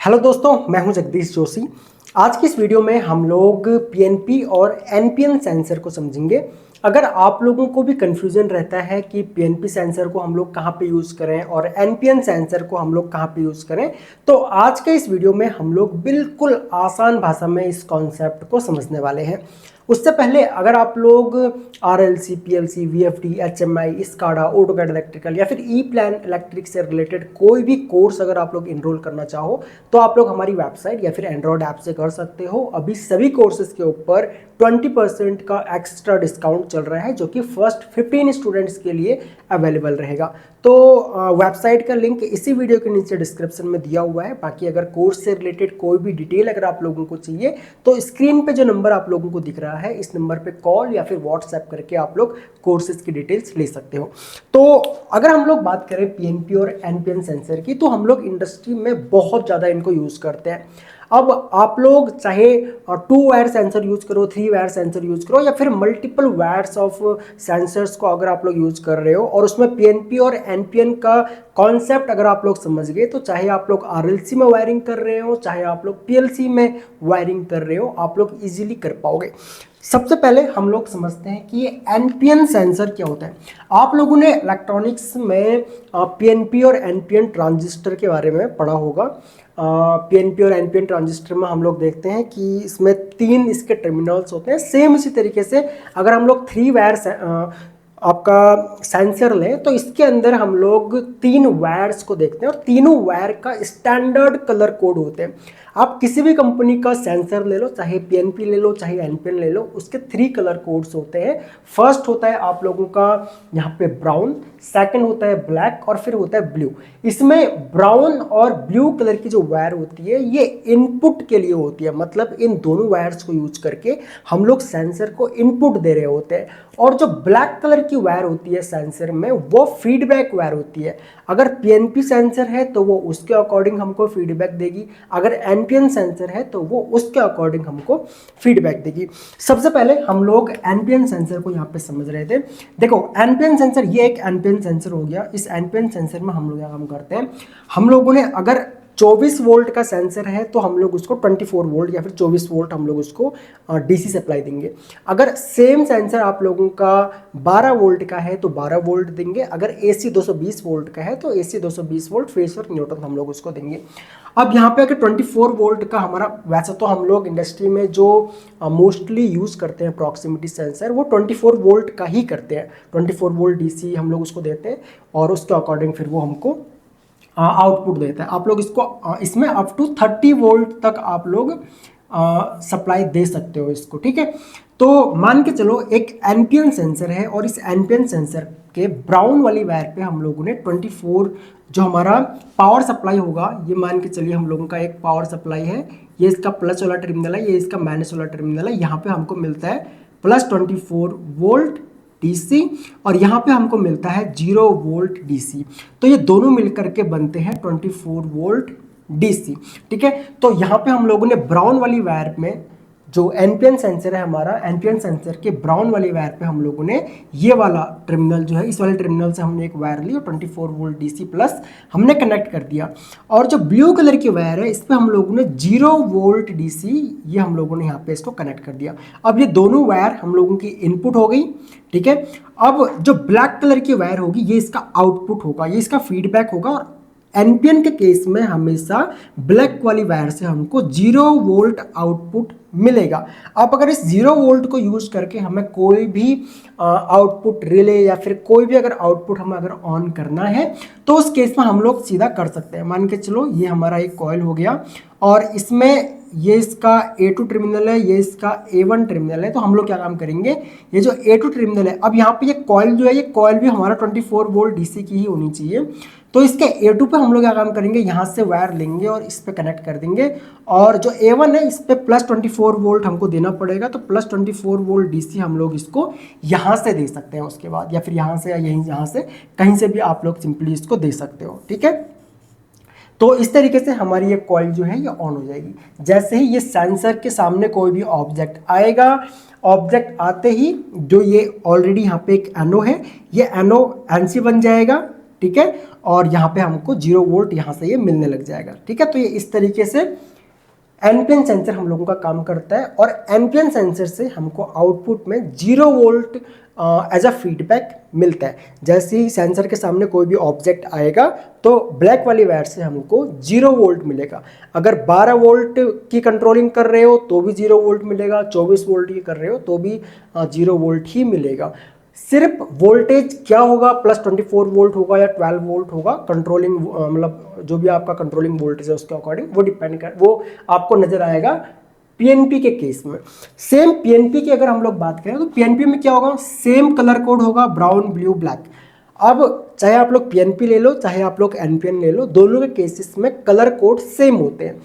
Hello दोस्तों, मैं हूं जगदीश जोशी। आज की इस वीडियो में हम लोग पीएनपी और एनपीएन सेंसर को समझेंगे। अगर आप लोगों को भी कन्फ्यूजन रहता है कि पीएनपी सेंसर को हम लोग कहां पे यूज़ करें और एनपीएन सेंसर को हम लोग कहां पे यूज़ करें, तो आज के इस वीडियो में हम लोग बिल्कुल आसान भाषा में इस कॉन्सेप्ट को समझने वाले हैं। उससे पहले अगर आप लोग RLC, PLC, VFD, HMI, SCADA, AutoCAD electrical या फिर ई प्लान इलेक्ट्रिक से रिलेटेड कोई भी कोर्स अगर आप लोग इनरोल करना चाहो तो आप लोग हमारी वेबसाइट या फिर एंड्रॉयड ऐप से कर सकते हो। अभी सभी कोर्सेज के ऊपर 20% का एक्स्ट्रा डिस्काउंट चल रहा है, जो कि फर्स्ट 15 स्टूडेंट्स के लिए अवेलेबल रहेगा। तो वेबसाइट का लिंक इसी वीडियो के नीचे डिस्क्रिप्शन में दिया हुआ है। बाकी अगर कोर्स से रिलेटेड कोई भी डिटेल अगर आप लोगों को चाहिए तो स्क्रीन पे जो नंबर आप लोगों को दिख रहा है, इस नंबर पे कॉल या फिर व्हाट्सएप करके आप लोग कोर्सेज की डिटेल्स ले सकते हो। तो अगर हम लोग बात करें पीएनपी और एनपीएन सेंसर की, तो हम लोग इंडस्ट्री में बहुत ज़्यादा इनको यूज़ करते हैं। अब आप लोग चाहे 2 वायर सेंसर यूज करो, 3 वायर सेंसर यूज करो या फिर मल्टीपल वायर्स ऑफ सेंसर्स को अगर आप लोग यूज कर रहे हो और उसमें पीएनपी और एनपीएन का कॉन्सेप्ट अगर आप लोग समझ गए, तो चाहे आप लोग आरएलसी में वायरिंग कर रहे हो, चाहे आप लोग पीएलसी में वायरिंग कर रहे हो, आप लोग इजीली कर पाओगे। सबसे पहले हम लोग समझते हैं कि ये एनपीएन सेंसर क्या होता है। आप लोगों ने इलेक्ट्रॉनिक्स में पीएनपी और एनपीएन ट्रांजिस्टर के बारे में पढ़ा होगा। पीएनपी और एनपीएन ट्रांजिस्टर में हम लोग देखते हैं कि इसमें 3 इसके टर्मिनल्स होते हैं। सेम इसी तरीके से अगर हम लोग 3 वायर आपका सेंसर लें तो इसके अंदर हम लोग 3 वायर्स को देखते हैं और तीनों वायर का स्टैंडर्ड कलर कोड होते हैं। आप किसी भी कंपनी का सेंसर ले लो, चाहे पीएनपी ले लो चाहे एनपीएन ले लो, उसके 3 कलर कोड्स होते हैं। फर्स्ट होता है आप लोगों का यहाँ पे ब्राउन, सेकंड होता है ब्लैक और फिर होता है ब्लू। इसमें ब्राउन और ब्लू कलर की जो वायर होती है ये इनपुट के लिए होती है, मतलब इन दोनों वायर्स को यूज करके हम लोग सेंसर को इनपुट दे रहे होते हैं। और जो ब्लैक कलर की वायर होती है सेंसर में, वो फीडबैक वायर होती है। अगर पीएनपी सेंसर है तो वो उसके अकॉर्डिंग हमको फीडबैक देगी, अगर एनपीएन सेंसर है तो वो उसके अकॉर्डिंग हमको फीडबैक देगी। सबसे पहले हम लोग एनपीएन सेंसर को यहाँ पे समझ रहे थे। देखो, एनपीएन सेंसर, ये एक एनपीएन सेंसर हो गया। इस एनपीएन सेंसर में हम लोग क्या काम करते हैं, हम लोगों ने अगर 24 वोल्ट का सेंसर है तो हम लोग उसको 24 वोल्ट या फिर 24 वोल्ट हम लोग उसको डीसी सप्लाई देंगे। अगर सेम सेंसर आप लोगों का 12 वोल्ट का है तो 12 वोल्ट देंगे। अगर एसी 220 वोल्ट का है तो एसी 220 वोल्ट फेज और न्यूट्रल हम लोग उसको देंगे। अब यहाँ पे अगर 24 वोल्ट का हमारा, वैसे तो हम लोग इंडस्ट्री में जो मोस्टली यूज़ करते हैं प्रॉक्सिमिटी सेंसर, वो 24 वोल्ट का ही करते हैं। 24 वोल्ट डीसी हम लोग उसको देते हैं और उसके अकॉर्डिंग फिर वो हमको आउटपुट देता है। आप लोग इसको इसमें अप टू 30 वोल्ट तक आप लोग सप्लाई दे सकते हो इसको, ठीक है। तो मान के चलो एक एनपीएन सेंसर है और इस एनपीएन सेंसर के ब्राउन वाली वायर पे हम लोगों ने 24 जो हमारा पावर सप्लाई होगा, ये मान के चलिए हम लोगों का एक पावर सप्लाई है, ये इसका प्लस वाला टर्मिनल है, ये इसका माइनस वाला टर्मिनल है। यहाँ पे हमको मिलता है प्लस 24 वोल्ट डीसी और यहाँ पे हमको मिलता है 0 वोल्ट डीसी। तो ये दोनों मिलकर के बनते हैं 24 वोल्ट डीसी, ठीक है। तो यहाँ पे हम लोगों ने ब्राउन वाली वायर में जो एनपीएन सेंसर है हमारा, एनपीएन सेंसर के ब्राउन वाली वायर पे हम लोगों ने ये वाला टर्मिनल जो है, इस वाले टर्मिनल से हमने एक वायर ली और 24 वोल्ट डीसी प्लस हमने कनेक्ट कर दिया। और जो ब्लू कलर की वायर है इस पे हम लोगों ने 0 वोल्ट डीसी ये हम लोगों ने यहाँ पे इसको कनेक्ट कर दिया। अब ये दोनों वायर हम लोगों की इनपुट हो गई, ठीक है। अब जो ब्लैक कलर की वायर होगी ये इसका आउटपुट होगा, ये इसका फीडबैक होगा। और एनपीएन के केस में हमेशा ब्लैक वाली वायर से हमको 0 वोल्ट आउटपुट मिलेगा। आप अगर इस 0 वोल्ट को यूज करके हमें कोई भी आउटपुट रिले या फिर कोई भी अगर आउटपुट हमें अगर ऑन करना है तो उस केस में हम लोग सीधा कर सकते हैं। मान के चलो ये हमारा एक कॉइल हो गया और इसमें ये इसका A2 टर्मिनल है, ये इसका A1 टर्मिनल है। तो हम लोग क्या काम करेंगे, ये जो A2 टर्मिनल है, अब यहाँ पे ये कॉइल जो है, ये कॉइल भी हमारा 24 वोल्ट डीसी की ही होनी चाहिए। तो इसके A2 पे हम लोग क्या काम करेंगे, यहाँ से वायर लेंगे और इस पे कनेक्ट कर देंगे। और जो A1 है इस पे प्लस 24 वोल्ट हमको देना पड़ेगा, तो प्लस 24 वोल्ट डीसी हम लोग इसको यहाँ से दे सकते हैं उसके बाद, या फिर यहाँ से या यहीं, यहाँ से कहीं से भी आप लोग सिंपली इसको दे सकते हो, ठीक है। तो इस तरीके से हमारी ये कॉइल जो है ये ऑन हो जाएगी। जैसे ही ये सेंसर के सामने कोई भी ऑब्जेक्ट आएगा, ऑब्जेक्ट आते ही जो ये ऑलरेडी यहाँ पे एक एनो है, ये एनो एनसी बन जाएगा, ठीक है, और यहाँ पे हमको 0 वोल्ट यहाँ से ये मिलने लग जाएगा, ठीक है। तो ये इस तरीके से एनपीएन सेंसर हम लोगों का काम करता है और एनपीएन सेंसर से हमको आउटपुट में 0 वोल्ट एज अ फीडबैक मिलता है। जैसे ही सेंसर के सामने कोई भी ऑब्जेक्ट आएगा तो ब्लैक वाली वायर से हमको 0 वोल्ट मिलेगा। अगर 12 वोल्ट की कंट्रोलिंग कर रहे हो तो भी 0 वोल्ट मिलेगा, 24 वोल्ट की कर रहे हो तो भी 0 वोल्ट ही मिलेगा। सिर्फ वोल्टेज क्या होगा, प्लस 24 वोल्ट होगा या 12 वोल्ट होगा, कंट्रोलिंग मतलब जो भी आपका कंट्रोलिंग वोल्टेज है उसके अकॉर्डिंग वो डिपेंड कर, वो आपको नजर आएगा पीएनपी के केस में। सेम पीएनपी की अगर हम लोग बात करें तो पीएनपी में क्या होगा, सेम कलर कोड होगा, ब्राउन ब्लू ब्लैक। अब चाहे आप लोग पीएनपी ले लो चाहे आप लोग एनपीएन ले लो, दोनों के केसेस में कलर कोड सेम होते हैं।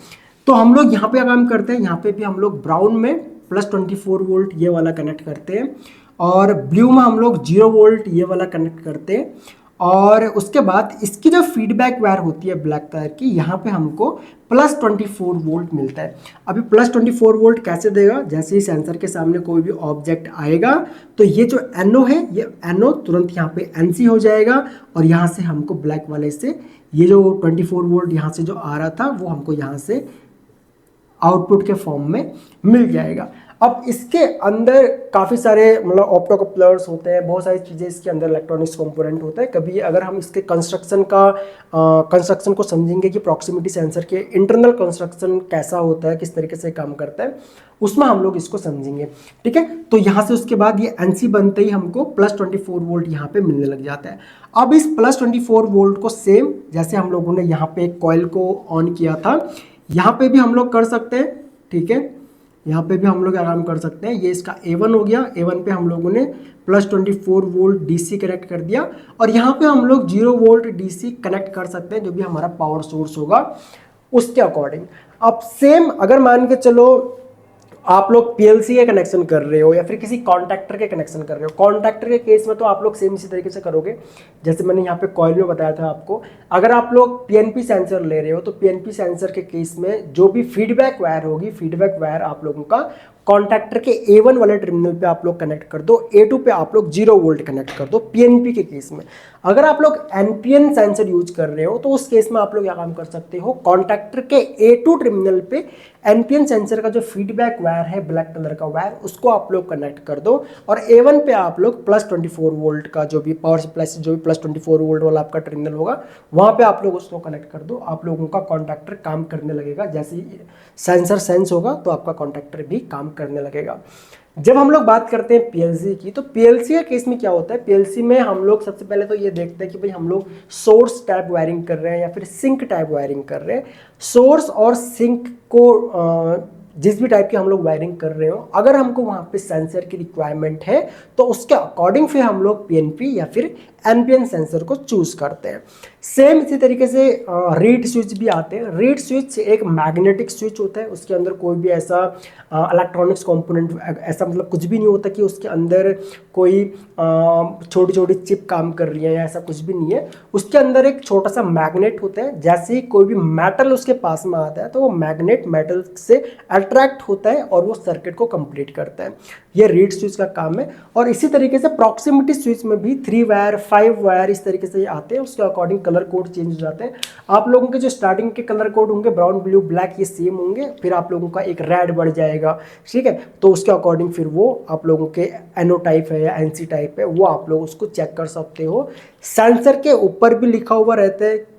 तो हम लोग यहाँ पे क्या काम करते हैं, यहाँ पे भी हम लोग ब्राउन में प्लस 24 वोल्ट ये वाला कनेक्ट करते हैं और ब्लू में हम लोग 0 वोल्ट ये वाला कनेक्ट करते हैं। और उसके बाद इसकी जो फीडबैक वायर होती है ब्लैक कलर की, यहाँ पे हमको प्लस 24 वोल्ट मिलता है। अभी प्लस 24 वोल्ट कैसे देगा, जैसे ही सेंसर के सामने कोई भी ऑब्जेक्ट आएगा तो ये जो एनओ है ये एनओ तुरंत यहाँ पे एनसी हो जाएगा और यहाँ से हमको ब्लैक वाले से ये जो 24 वोल्ट यहाँ से जो आ रहा था वो हमको यहाँ से आउटपुट के फॉर्म में मिल जाएगा। अब इसके अंदर काफ़ी सारे मतलब ऑप्टो कपलर्स होते हैं, बहुत सारी चीज़ें इसके अंदर इलेक्ट्रॉनिक्स कंपोनेंट होते हैं। कभी अगर हम इसके कंस्ट्रक्शन को समझेंगे कि प्रॉक्सिमिटी सेंसर के इंटरनल कंस्ट्रक्शन कैसा होता है, किस तरीके से काम करता है, उसमें हम लोग इसको समझेंगे, ठीक है। तो यहाँ से उसके बाद ये एनसी बनते ही हमको प्लस 24 वोल्ट यहाँ पे मिलने लग जाता है। अब इस प्लस 24 वोल्ट को सेम जैसे हम लोगों ने यहाँ पे एक कॉइल को ऑन किया था, यहाँ पे भी हम लोग कर सकते हैं, ठीक है। यहाँ पे भी हम लोग आराम कर सकते हैं। ये इसका A1 हो गया, A1 पे हम लोगों ने प्लस 24 वोल्ट DC कनेक्ट कर दिया और यहाँ पे हम लोग 0 वोल्ट DC कनेक्ट कर सकते हैं जो भी हमारा पावर सोर्स होगा उसके अकॉर्डिंग। अब सेम अगर मान के चलो आप लोग पीएलसी के कनेक्शन कर रहे हो या फिर किसी कॉन्टैक्टर के कनेक्शन कर रहे हो, कॉन्टैक्टर के केस में तो आप लोग सेम इसी तरीके से करोगे जैसे मैंने यहाँ पे कॉइल में बताया था आपको। अगर आप लोग पीएनपी सेंसर ले रहे हो तो पीएनपी सेंसर के केस में जो भी फीडबैक वायर होगी, फीडबैक वायर आप लोगों का कॉन्टैक्टर के A1 वाले टर्मिनल पे आप लोग कनेक्ट कर दो, A2 पे आप लोग 0 वोल्ट कनेक्ट कर दो पीएनपी के केस में। अगर आप लोग एनपीएन सेंसर यूज कर रहे हो तो उस केस में आप लोग क्या काम कर सकते हो, कॉन्टैक्टर के A2 टर्मिनल पे एनपीएन सेंसर का जो फीडबैक वायर है ब्लैक कलर का वायर उसको आप लोग कनेक्ट कर दो और A1 पे आप लोग प्लस 24 वोल्ट का जो भी पावर सप्लाई से जो भी प्लस 24 वोल्ट वाला आपका टर्मिनल होगा वहाँ पे आप लोग उसको कनेक्ट कर दो। आप लोगों का कॉन्टैक्टर काम करने लगेगा, जैसे ही सेंसर सेंस होगा तो आपका कॉन्टैक्टर भी काम करने लगेगा। जब हम लोग बात करते हैं पीएलसी की, तो पीएलसी के केस में क्या होता है, पीएलसी में हम लोग सबसे पहले तो ये देखते हैं कि भाई हम लोग सोर्स टाइप वायरिंग कर रहे हैं या फिर सिंक टाइप वायरिंग कर रहे हैं। सोर्स और सिंक को जिस भी टाइप की हम लोग वायरिंग कर रहे हो, अगर हमको वहाँ पे सेंसर की रिक्वायरमेंट है तो उसके अकॉर्डिंग फिर हम लोग पीएनपी या फिर एनपीएन सेंसर को चूज करते हैं। सेम इसी तरीके से रीड स्विच भी आते हैं। रीड स्विच एक मैग्नेटिक स्विच होता है, उसके अंदर कोई भी ऐसा इलेक्ट्रॉनिक्स कंपोनेंट ऐसा मतलब कुछ भी नहीं होता कि उसके अंदर कोई छोटी छोटी चिप काम कर रही है या ऐसा कुछ भी नहीं है। उसके अंदर एक छोटा सा मैग्नेट होता है, जैसे ही कोई भी मेटल उसके पास में आता है तो वो मैग्नेट मेटल से अट्रैक्ट होता है और वो सर्किट को कंप्लीट करता है। ये रीड स्विच का काम है। और इसी तरीके से प्रॉक्सिमिटी स्विच में भी 3 वायर 5 वायर इस तरीके से आते हैं, उसके अकॉर्डिंग कलर कोड चेंज हो जाते हैं। आप लोगों के जो स्टार्टिंग के कलर कोड होंगे ब्राउन ब्लू ब्लैक ये सेम होंगे, फिर आप लोगों का एक रेड बढ़ जाएगा, ठीक है। तो उसके अकॉर्डिंग फिर वो आप लोगों के एनओ टाइप है या एनसी टाइप है वो आप लोग उसको चेक कर सकते हो। सेंसर के ऊपर भी लिखा हुआ रहता है,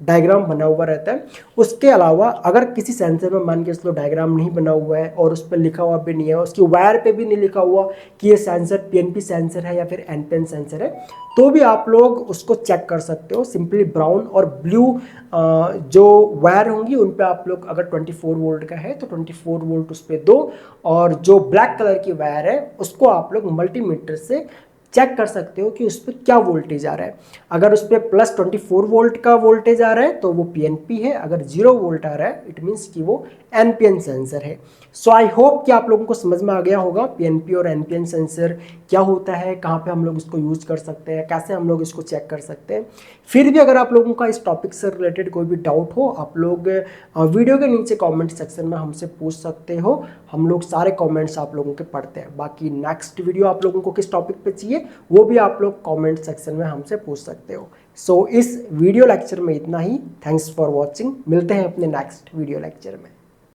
डायग्राम बना हुआ रहता है। उसके अलावा अगर किसी सेंसर में मान के चलो डायग्राम नहीं बना हुआ है और उस पर लिखा हुआ भी नहीं है, उसकी वायर पे भी नहीं लिखा हुआ कि ये सेंसर पीएनपी सेंसर है या फिर एनपीएन सेंसर है, तो भी आप लोग उसको चेक कर सकते हो। सिंपली ब्राउन और ब्लू जो वायर होंगी उन पे आप लोग अगर 24 वोल्ट का है तो 24 वोल्ट उस पर दो, और जो ब्लैक कलर की वायर है उसको आप लोग मल्टीमीटर से चेक कर सकते हो कि उस पर क्या वोल्टेज आ रहा है। अगर उस पर प्लस 24 वोल्ट का वोल्टेज आ रहा है तो वो पीएनपी है, अगर 0 वोल्ट आ रहा है इट मीन्स कि वो एनपीएन सेंसर है। सो आई होप कि आप लोगों को समझ में आ गया होगा पीएनपी और एनपीएन सेंसर क्या होता है, कहाँ पे हम लोग इसको यूज कर सकते हैं, कैसे हम लोग इसको चेक कर सकते हैं। फिर भी अगर आप लोगों का इस टॉपिक से रिलेटेड कोई भी डाउट हो, आप लोग वीडियो के नीचे कॉमेंट सेक्शन में हमसे पूछ सकते हो। हम लोग सारे कॉमेंट्स आप लोगों के पढ़ते हैं। बाकी नेक्स्ट वीडियो आप लोगों को किस टॉपिक पे चाहिए वो भी आप लोग कमेंट सेक्शन में हमसे पूछ सकते हो। सो इस वीडियो लेक्चर में इतना ही। Thanks for watching. मिलते हैं अपने नेक्स्ट वीडियो लेक्चर में।